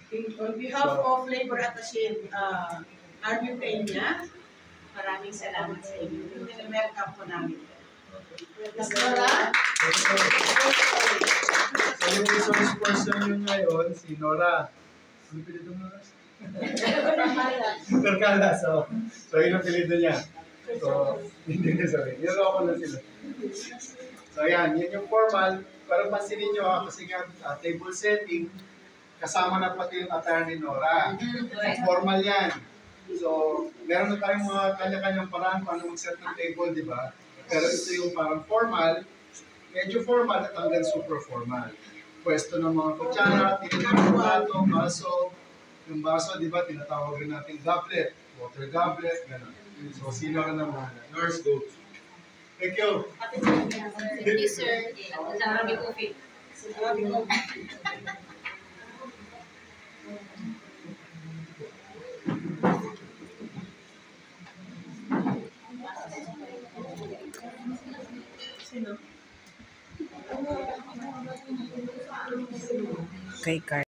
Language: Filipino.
On behalf of Labor Attaché Army Peña, maraming salamat sa inyo. Welcome po namin. Ms. Nora? So yung resource person yun ngayon, si Nora. Ano pinito mo Nora? Tercala. So yun ang pinito niya. So, hindi na sorry. Niloko na sila. So yan yung formal. Pero pansinin nyo kasi nga table setting, kasama na pati yung attorney Nora. Formal yan. So, meron na tayong mga kanya-kanyang paraan paano mag-set ng table, di ba? Pero ito yung parang formal, medyo formal at hanggang super formal. Pwesto ng mga kutsara, tinatawag ng plato, baso. Yung baso, di ba, tinatawag rin natin goblet, water goblet, gano'n. So, sino ka naman? Nurse, go. Thank you. Thank you, sir. Maraming coffee. Sino? Kay Carl.